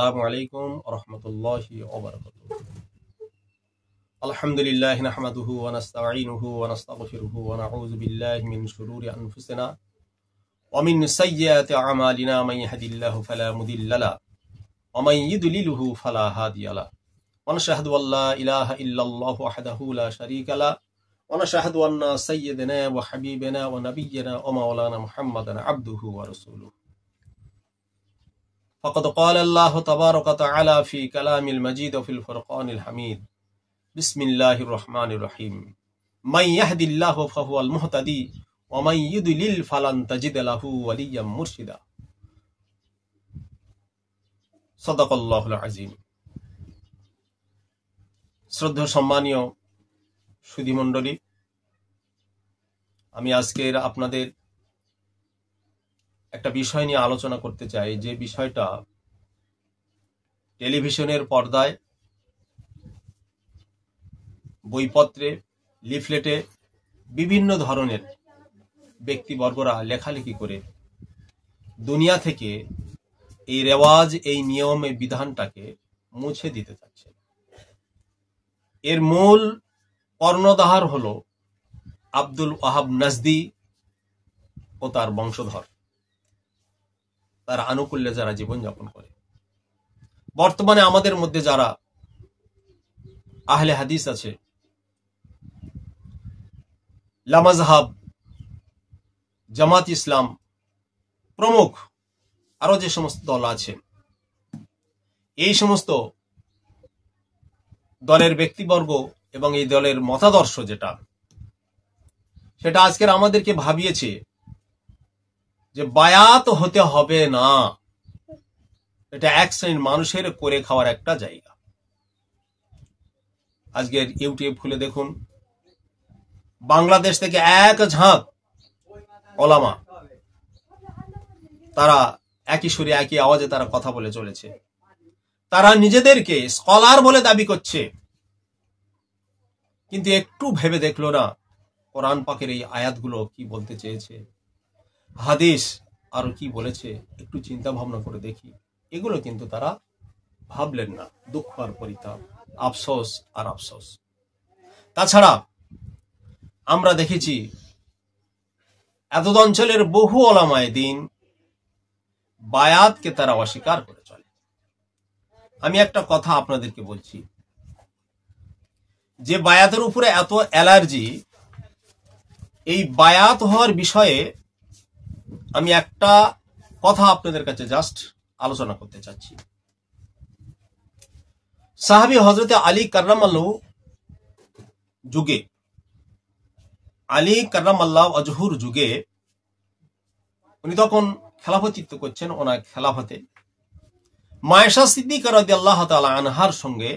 আসসালামু আলাইকুম ওয়া রাহমাতুল্লাহি ওয়া বারাকাতুহু। আলহামদুলিল্লাহি নাহমাদুহু ওয়া নাস্তাঈনুহু ওয়া নাস্তাগফিরুহু ওয়া নাউযু বিল্লাহি মিন শুরুরি আনফুসিনা ওয়া মিন সাইয়্যাতি আ'মালিনা মান ইয়াহদিল্লাহু ফালা মুদিল্লা লাহু ওয়া মান ইউদ্লিলহু ফালা হাদিয়া লাহু ওয়া নাশহাদু আল্লা ইলাহা ইল্লাল্লাহু ওয়াহদাহু লা শারীকা লাহু ওয়া নাশহাদু আন্না সাইয়্যিদানা ওয়া হাবিবানা ওয়া নাবিয়্যানা ওয়া মাওলানা মুহাম্মাদান আবদুহু ওয়া রাসূলুহু। فقد قال الله تبارك وتعالى في كلام المجيد وفي الفرقان الحميد بسم الله الرحمن الرحيم من يهد الله فهو المهتدي ومن يضلل فلن تجد له وليا مرشدا صدق الله العظيم। শ্রদ্ধেয় সম্মানীয় সুধী মণ্ডলী, আমি আজকের আপনাদের একটা বিষয় নিয়ে আলোচনা করতে চাই, যে বিষয়টা টেলিভিশনের পর্দায়, বইপত্রে, লিফলেটে বিভিন্ন ধরনের ব্যক্তিবর্গরা লেখালেখি করে দুনিয়া থেকে এই রেওয়াজ, এই নিয়ম, এই বিধানটাকে মুছে দিতে চাচ্ছে। এর মূল কর্ণধার হলো আব্দুল ওয়াহাব নাজদি ও তার বংশধর, তার আনুকূল্যে যারা জীবনযাপন করে। বর্তমানে আমাদের মধ্যে যারা আহলে হাদিস আছে, লামাজহাব, জামাত ইসলাম প্রমুখ আরো যে সমস্ত দল আছে, এই সমস্ত দলের ব্যক্তিবর্গ এবং এই দলের মতাদর্শ সেটা আজকের আমাদেরকে ভাবিয়েছে যে বায়াত হতে হবে না, এটা এক শ্রেণীর মানুষের করে খাওয়ার একটা জায়গা। আজকের ইউটিউব খুলে দেখুন, বাংলাদেশ থেকে এক ঝাঁক ওলামা, তারা একই সুরে একই আওয়াজে তারা কথা বলে চলেছে। তারা নিজেদেরকে স্কলার বলে দাবি করছে, কিন্তু একটু ভেবে দেখলো না কোরআন পাকের এই আয়াতগুলো কি বলতে চেয়েছে, হাদিস আরো কি বলেছে, একটু চিন্তা ভাবনা করে দেখি। এগুলো কিন্তু তারা ভাবলেন না। দুঃখ আর পরিতাপ, আফসোস আর আফসোস। তাছাড়া আমরা দেখেছি এতদ অঞ্চলের বহু ওলামায়ে দ্বীন বায়াতকে তারা অস্বীকার করে চলে। আমি একটা কথা আপনাদেরকে বলছি, যে বায়াতের উপরে এত অ্যালার্জি, এই বায়াত হওয়ার বিষয়ে আমি একটা কথা আপনাদের কাছে জাস্ট আলোচনা করতে চাচ্ছি। সাহাবী হযরতে আলী কাররামাল্লাহু যুগে, আলী কাররামাল্লাহু ওয়াজহুর যুগে, উনি তখন খেলাফতিত্ব করছেন। ওনার খেলাফতে মায়েশা সিদ্দিকা রাদিয়াল্লাহু তাআলা আনহার সঙ্গে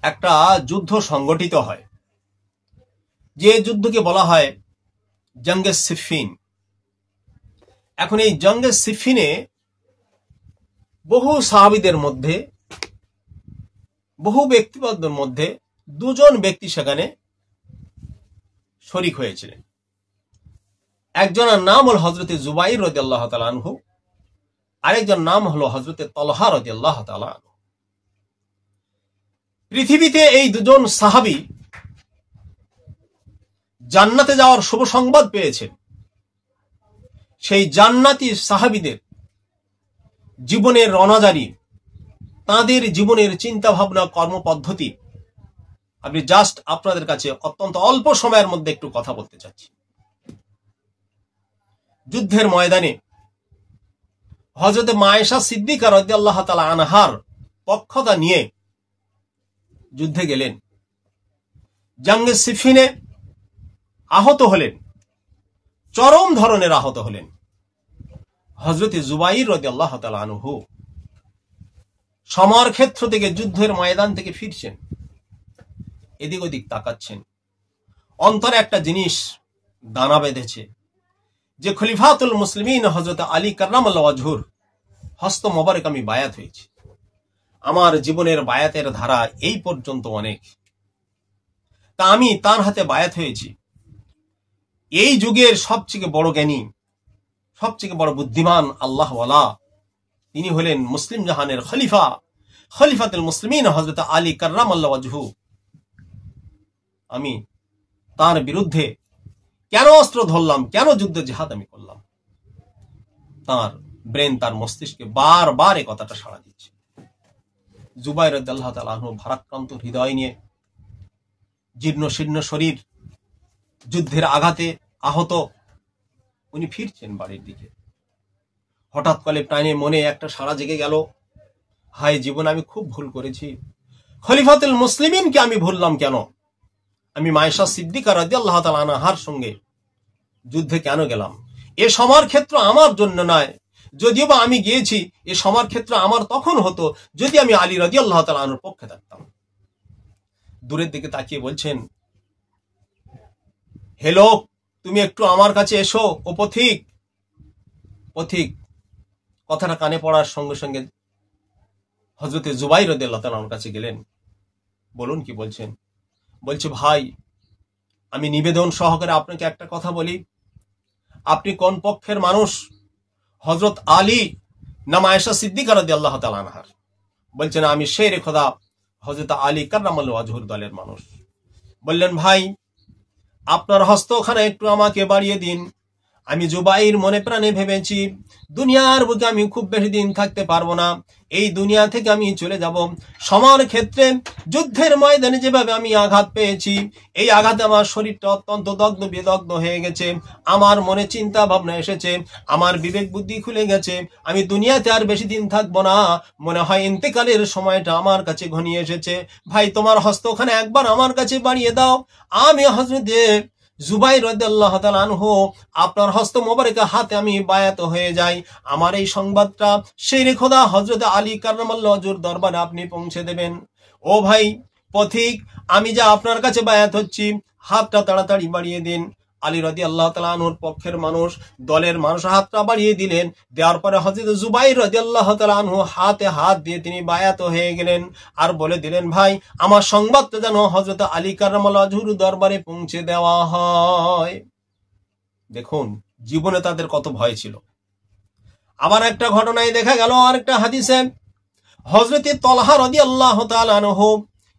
একটা যুদ্ধ সংগঠিত হয়, যে যুদ্ধকে বলা হয় জঙ্গে সিফিন। এখন এই জঙ্গে সিফিনে বহু সাহাবীদের মধ্যে, বহু ব্যক্তিবর্গের মধ্যে দুজন ব্যক্তি সেখানে শরীক হয়েছিলেন। একজনের নাম হল হযরতে জুবাইর রাদিয়াল্লাহু তাআলা আনহু, আরেকজন নাম হলো হযরতে তালহা রাদিয়াল্লাহু তাআলা আনহু। পৃথিবীতে এই দুজন সাহাবী জান্নাতে যাওয়ার শুভ সংবাদ পেয়েছেন। সেই জান্নাতি সাহাবীদের জীবনের রণাজারি, তাদের জীবনের চিন্তা ভাবনা, কর্মপদ্ধতি আমি জাস্ট আপনাদের কাছে অত্যন্ত অল্প সময়ের মধ্যে একটু কথা বলতে চাচ্ছি। যুদ্ধের ময়দানে হযরতে মায়েশা সিদ্দিকা রাদিয়াল্লাহু তাআলা আনহার পক্ষতা নিয়ে যুদ্ধে গেলেন। জঙ্গে সিফিনে আহত হলেন, চরম ধরনের আহত হলেন। হযরতে জুবাইর রাদিয়াল্লাহু তাআলা আনহু সমর ক্ষেত্র থেকে, যুদ্ধের ময়দান থেকে ফিরছেন, এদিক ওদিক তাকাচ্ছেন। অন্তরে একটা জিনিস দানা বেঁধেছে যে খলিফাতুল মুসলিমিন হযরত আলী কাররামাল্লাহু ওয়াজহুর হস্ত মোবারক আমি বায়াত হয়েছি। আমার জীবনের বায়াতের ধারা এই পর্যন্ত অনেক, তা আমি তার হাতে বায়াত হয়েছি। এই যুগের সবচেয়ে বড় জ্ঞানী, সবচেয়ে বড় বুদ্ধিমান আল্লাহওয়ালা তিনি হলেন মুসলিম জাহানের খলিফা, খলিফাতুল মুসলিমিন হযরত আলী কাররামাল্লাহু ওয়াজহু। আমি তার বিরুদ্ধে কেন অস্ত্র ধরলাম, কেন যুদ্ধ জিহাদ আমি করলাম? তার ব্রেন, তার মস্তিষ্কে বারবার এই কথাটা সাড়া দিচ্ছে। জুবাইর রাদিয়াল্লাহু তাআলা আনহু ভারাক্রান্ত হৃদয় নিয়ে, জীর্ণ শীর্ণ শরীর, যুদ্ধের আঘাতে আহত, উনি ফিরছেন বাড়ির দিকে। হঠাৎ করে প্রাণে মনে একটা সাড়া জেগে গেল, হায় জীবন, আমি খুব ভুল করেছি। খলিফাতুল মুসলিমিনকে আমি ভুললাম কেন? আমি মায়েশা সিদ্দিকা রাদিয়াল্লাহু তাআলা আনহার সঙ্গে যুদ্ধে কেন গেলাম? এ সমার ক্ষেত্র আমার জন্য নয়। যদিও বা আমি গিয়েছি, এ সমার ক্ষেত্র আমার তখন হতো যদি আমি আলী রাদিয়াল্লাহু তাআলা আনহুর পক্ষে থাকতাম। দূরের দিকে তাকিয়ে বলছেন, হে লোক, তুমি একটু আমার কাছে এসো। ও পথিক, পথিক। কথাটা কানে পড়ার সঙ্গে সঙ্গে হযরতে জুবাইর রাদিয়াল্লাহু তাআলা আনহুর কাছে গেলেন। বলুন কি বলছেন? বলছে, ভাই, আমি নিবেদন সহকারে আপনাকে একটা কথা বলি। আপনি কোন পক্ষের মানুষ? হযরত আলী না মায়েশা সিদ্দিকা রাদিয়াল্লাহু তাআলা আনহার? বলছেন, আমি শেরে খোদা হযরত আলী কাররামাল্লাহু ওয়াজহুর দলের মানুষ। বললেন, ভাই, আপনার হস্ত ওখানে একটু আমাকে বাড়িয়ে দিন। আমি জুবাইর মনে প্রাণে ভেবেছি দুনিয়ার বুকে আমি খুব বেশি দিন থাকতে পারবো না, এই দুনিয়া থেকে আমি চলে যাব। সমান ক্ষেত্রে যুদ্ধের ময়দানে যেভাবে আমি আঘাত পেয়েছি, এই আঘাতে আমার শরীরটা অত্যন্ত দগ্ধ বিদগ্ধ হয়ে গেছে। আমার মনে চিন্তা ভাবনা এসেছে, আমার বিবেক বুদ্ধি খুলে গেছে। আমি দুনিয়াতে আর বেশি দিন থাকবো না। মনে হয় ইন্তেকালের সময়টা আমার কাছে ঘনিয়ে এসেছে। ভাই, তোমার হস্ত ওখানে একবার আমার কাছে বাড়িয়ে দাও। আমি হযরতে জুবাইর রাদিয়াল্লাহু তাআলা আনহু আপনার হস্ত মোবারকে হাতে আমি বায়াত হয়ে যাই। আমার এই সংবাদটা শেরে খোদা হযরত আলী কাররামাল্লাহু ওয়াজহুর দরবারে আপনি পৌঁছে দেবেন। ও ভাই পথিক, আমি যা আপনার কাছে বায়াত হচ্ছি, হাতটা তাড়াতাড়ি বাড়িয়ে দিন। আলী রাদিয়াল্লাহু তাআলা আনহুর পক্ষের মানুষ, দলের মানুষ হাতটা বাড়িয়ে দিলেন। দেওয়ার পরে হযরত জুবাইর রাদিয়াল্লাহু তাআলা আনহু হাতে হাত দিয়ে তিনি বায়াত হয়ে গেলেন। আর বলে দিলেন, ভাই, আমার সংবাদটা যেন হযরত আলী কাররামাল্লাহু ওয়াজহুর দরবারে পৌঁছে দেওয়া হয়। দেখুন, জীবনে তাদের কত ভয় ছিল। আবার একটা ঘটনায় দেখা গেল, আরেকটা হাদিসে হযরত তলহা রাদিয়াল্লাহু তাআলা আনহু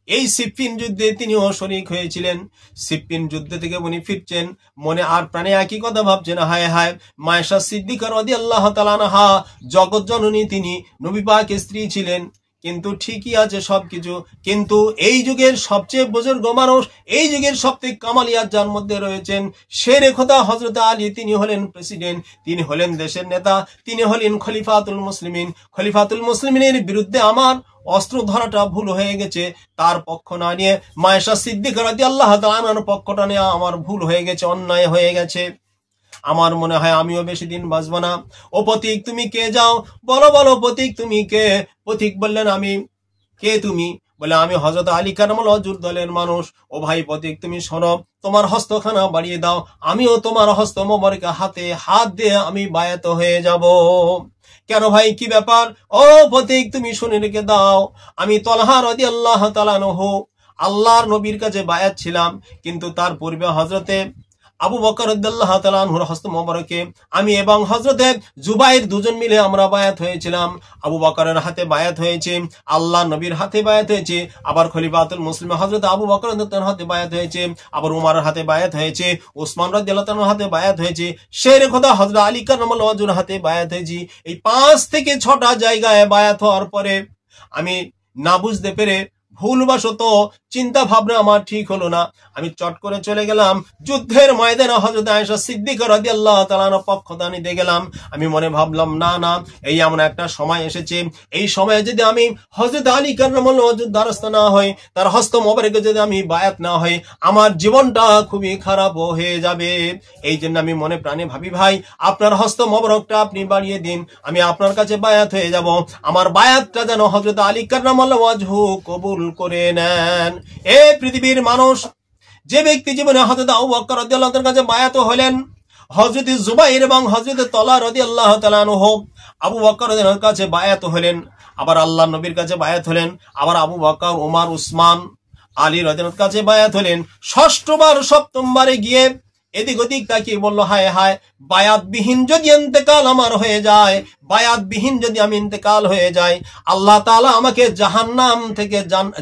এই সিফফিন যুদ্ধে তিনিও শরীক হয়েছিলেন। সিফফিন যুদ্ধ থেকে উনি ফিরছেন, মনে আর প্রাণে একই কথা ভাবছেন, হায় হায়, মায়েশা সিদ্দিকা রাদিয়াল্লাহু তাআলা আনহা জগৎ জননী, তিনি নবী পাকের স্ত্রী ছিলেন। কিন্তু ঠিকই আছে সবকিছু, কিন্তু এই যুগের সবচেয়ে বুজুর্গ মানুষ, এই যুগের সবথেকে কামালিয়াত যার মধ্যে রয়েছেন শেরে খোদা হযরত আলী, তিনি হলেন প্রেসিডেন্ট, তিনি হলেন দেশের নেতা, তিনি হলেন খলিফাতুল মুসলিমিন। খলিফাতুল মুসলিমিনের বিরুদ্ধে আমার অস্ত্র ধরাটা ভুল হয়ে গেছে, তার পক্ষ না নিয়ে মায়েশা সিদ্দিকা রাদিয়াল্লাহু তাআলা আনহার পক্ষটা নিয়ে আমার ভুল হয়ে গেছে, অন্যায় হয়ে গেছে। আমার মনে হয় আমিও বেশি দিন বাঁচবো না। ও পথিক, তুমি কে? যাও, বলো বলো পথিক, তুমি কে? পথিক বললেন, আমি। কে তুমি? বলে, আমি হযরত আলী কাররামাল্লাহু ওয়াজহুর দলের মানুষ। ও ভাই পথিক, তুমি শোনো, তোমার হস্তখানা বাড়িয়ে দাও, আমিও তোমার হস্ত মোবারকে হাতে হাত দিয়ে আমি বায়াত হয়ে যাব। কেন ভাই, কি ব্যাপার? ও পথিক, তুমি শুনে রেখে দাও, আমি তলহা রাদিয়াল্লাহু তাআলা আনহু আল্লাহর নবীর কাছে বায়াত ছিলাম, কিন্তু তার পূর্বে হযরতে আবু বকর রাদিয়াল্লাহু তাআলা আনহুর হস্ত মোবারকে আমি এবং হযরতে জুবাইর দুজন মিলে আমরা বায়াত হয়েছিলাম। আবু বকরের হাতে বায়াত হয়েছে, আল্লাহ নবীর হাতে বায়াত হয়েছে, আবার খলিফাতুল মুসলিম হযরত আবু বকর রাদিয়াল্লাহু তাআলার হাতে বায়াত হয়েছে, আবার উমরের হাতে বায়াত হয়েছে, ওসমান রাদিয়াল্লাহু তাআলার হাতে বায়াত হয়েছে, শেরে খোদা হযরত আলী কাররামাল্লাহু ওয়াজহুর হাতে বায়াত হয়েছে। এই 5 থেকে 6টা জায়গায় বায়াত হওয়ার পরে আমি না বুঝতে পেরে, ভুলবশত চিন্তা ভাবনা আমার ঠিক হলো না, আমি চট করে চলে গেলাম যুদ্ধের ময়দানে হযরত আয়েশা সিদ্দিকা রাদিয়াল্লাহু তাআলা আনহার পক্ষদান নিতে গেলাম। আমি মনে ভাবলাম, না না, এই এমন একটা সময় এসেছে, এই সময়ে যদি আমি হযরত আলী কাররামাল্লাহু ওয়াজহুর দ্বারস্থ না হই, তার হস্ত মোবারকে যদি আমি বায়াত না হই, আমার জীবনটা খুবই খারাপ হয়ে যাবে। এই জন্য আমি মনে প্রাণে ভাবি, ভাই, আপনার হস্ত মোবারকটা আপনি বাড়িয়ে দিন, আমি আপনার কাছে বায়াত হয়ে যাব। আমার বায়াতটা যেন হযরত আলী কাররামাল্লাহু ওয়াজহু কবুল করে নেন। এই পৃথিবীর মানুষ, যে ব্যক্তি জীবনে হযরত আবু বকর রাদিয়াল্লাহু তাআলার কাছে বায়াত হলেন, হযরত জুবাইর এবং হযরত তলহা রাদিয়াল্লাহু তাআলা আনহু আবু বকর রাদিয়াল্লাহু কাছে বায়াত হলেন, আবার আল্লাহর নবীর কাছে বায়াত হলেন, আবার আবু বকর, ওমর, উসমান, আলী রাদিয়াল্লাহু কাছে বায়াত হলেন। ষষ্ঠবার, সপ্তমবারে গিয়ে এদিক ওদিক তাকিয়ে বলল, হায় হায়, বায়াত বিহীন যদি ইন্তেকাল আমার হয়ে যায়, বায়াত বিহীন যদি আমি ইন্তেকাল হয়ে যাই, আল্লাহ তাআলা আমাকে জাহান্নাম থেকে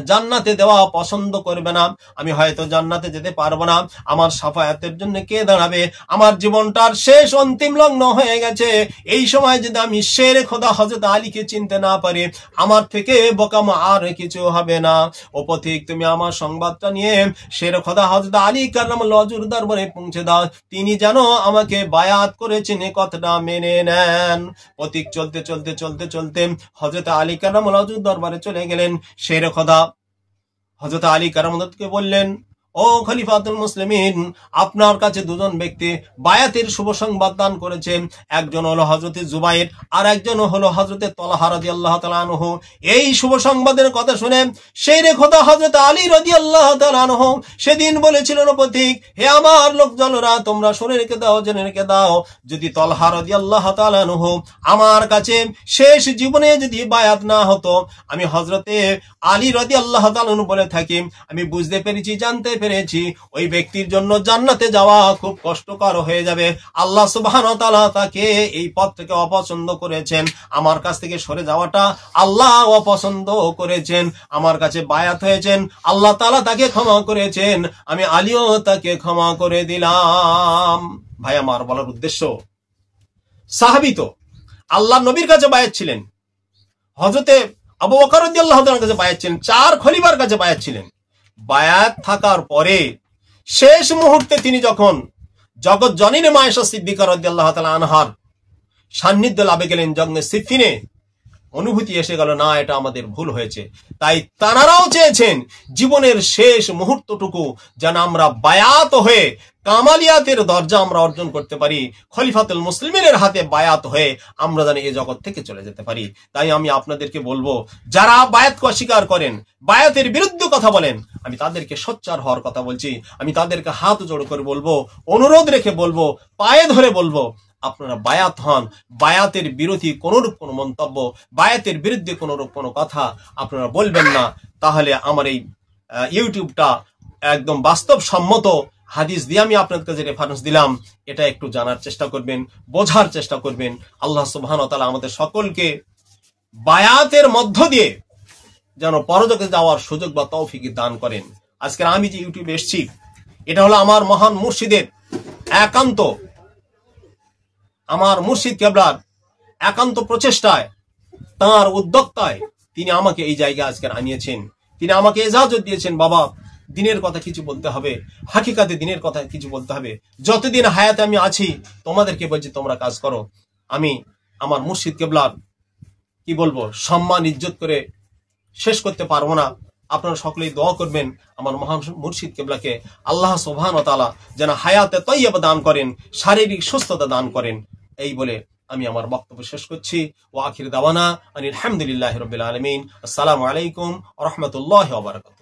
জান্নাতে দেওয়া পছন্দ করবে না, আমি হয়তো জান্নাতে যেতে পারবো না। আমার শাফায়াতের জন্য কে দাঁড়াবে? আমার জীবনটার শেষ অন্তিম লগ্ন হয়ে গেছে। এই সময় যদি আমি শেরে খোদা হযরত আলীকে চিনতে না পারি, আমার থেকে বোকাম আর কিছু হবে না। ও পথিক, তুমি আমার সংবাদটা নিয়ে শেরে খোদা হযরত আলী কাররামাল্লাহু ওয়াজহুর দরবারে পৌঁছে দাও, তিনি যেন আমাকে বায়াত করেছেন এই কথাটা মেনে নেন। পথিক চলতে চলতে চলতে চলতে হযরত আলী কাররামাল্লাহু ওয়াজহুর দরবারে চলে গেলেন। শেরে খোদা হযরত আলী কাররামাল্লাহু বললেন, ও খলিফাতুল মুসলিমিন, আপনার কাছে দুজন ব্যক্তি বায়াতের শুভ সংবাদ দান করেছেন। একজন হলো হযরত জুবাইর, আর একজন হলো হযরত তালহা রাদিয়াল্লাহু তাআলা আনহু। এই শুভ সংবাদের কথা শুনে শেরে খোদা হযরত আলী রাদিয়াল্লাহু তাআলা আনহু সেদিন বলেছিলেন, পথিক, হে আমার লোকজনেরা, তোমরা শুনে রেখে দাও, জেনে রেখে দাও, যদি তালহা রাদিয়াল্লাহু তাআলা আনহু আমার কাছে শেষ জীবনে যদি বায়াত না হতো, আমি হযরতে আলী রাদিয়াল্লাহু তাআলা আনহু বলে থাকি, আমি বুঝতে পেরেছি, জানতে পেরেছি, ওই ব্যক্তির জন্য জান্নাতে যাওয়া খুব কষ্টকর হয়ে যাবে। আল্লাহ সুবহানাহু ওয়া তাআলা তাকে এই পথ থেকে অপছন্দ করেছেন, আমার কাছ থেকে সরে যাওয়াটা আল্লাহ অপছন্দ করেছেন। আমার কাছে বায়াত হয়েছেন, আল্লাহ তাআলা তাকে ক্ষমা করেছেন, আমি আলীও তাকে ক্ষমা করে দিলাম। ভাই আমার বলার উদ্দেশ্য, সাহাবী তো আল্লাহ নবীর কাছে বায়াত ছিলেন, হযরতে আবু বকর রাদিয়াল্লাহু তাআলার কাছে বায়াত ছিলেন, 4 খলিফার কাছে বায়াত ছিলেন। বায়াত থাকার পরে শেষ মুহূর্তে তিনি যখন জগৎ জননী মা আয়েশা সিদ্দিকা রাদিয়াল্লাহু তাআলা আনহার সান্নিধ্য লাভে গেলেন জঙ্গে সিফিনে, অনুভূতি এসে গেল, না, এটা আমাদের ভুল হয়েছে। তাই তানারাও চেয়েছেন জীবনের শেষ মুহূর্তটুকু যেন আমরা বায়াত হয়ে কামালিয়াতের দরজা আমরা অর্জন করতে পারি, খলিফাতুল মুসলিমিনের হাতে বায়াত হয়ে আমরা যেন এই জগৎ থেকে চলে যেতে পারি। তাই আমি আপনাদেরকে বলবো, যারা বায়াতকে অস্বীকার করেন, বায়াতের বিরুদ্ধে কথা বলেন, আমি তাদেরকে সোচ্চার হওয়ার কথা বলছি। আমি তাদেরকে হাত জোড় করে বলবো, অনুরোধ রেখে বলবো, পায়ে ধরে বলবো, আপনারা বায়াত হন। বায়াতের বিরোধী কোনরূপ কোনো মন্তব্য, বায়াতের বিরুদ্ধে কোনরূপ কোনো কথা আপনারা বলবেন না। তাহলে আমার এই ইউটিউবটা একদম বাস্তবসম্মত হাদিস দিয়ে আমি আপনাদের কাছে রেফারেন্স দিলাম, এটা একটু জানার চেষ্টা করবেন, বোঝার চেষ্টা করবেন। আল্লাহ সুবহানাহু ওয়া তাআলা আমাদের সকলকে বায়াতের মধ্য দিয়ে যেন পরলোকে যাওয়ার সুযোগ বা তৌফিক দান করেন। আজকে আমি যে ইউটিউবে এসেছি, এটা হলো আমার মহান মুর্শিদের একান্ত, আমার মুর্শিদ কেবলার একান্ত প্রচেষ্টায়, তার উদ্যোক্তায় তিনি আমাকে এই জায়গায় আজকে আনিয়েছেন। তিনি আমাকে ইজাজত দিয়েছেন, বাবা, দিনের কথা কিছু বলতে হবে, হাকিকাতে দিনের কথা কিছু বলতে হবে। যতদিন হায়াতে আমি আছি তোমাদেরকে বলছি, তোমরা কাজ করো। আমি আমার মুর্শিদ কেবলার কি বলবো, সম্মান ইজ্জত করে শেষ করতে পারবো না। আপনারা সকলেই দোয়া করবেন আমার মহান মুর্শিদ কেবলাকে আল্লাহ সুবহানাহু ওয়া তাআলা যেন হায়াতে তাইয়্যিবা দান করেন, শারীরিক সুস্থতা দান করেন। এই বলে আমি আমার বক্তব্য শেষ করছি। ওয়া আখির দাওয়ানা আনিল হামদুলিল্লাহি রাব্বিল আলামিন। আসসালামু আলাইকুম ওয়া রাহমাতুল্লাহি ওয়া বারাকাতুহু।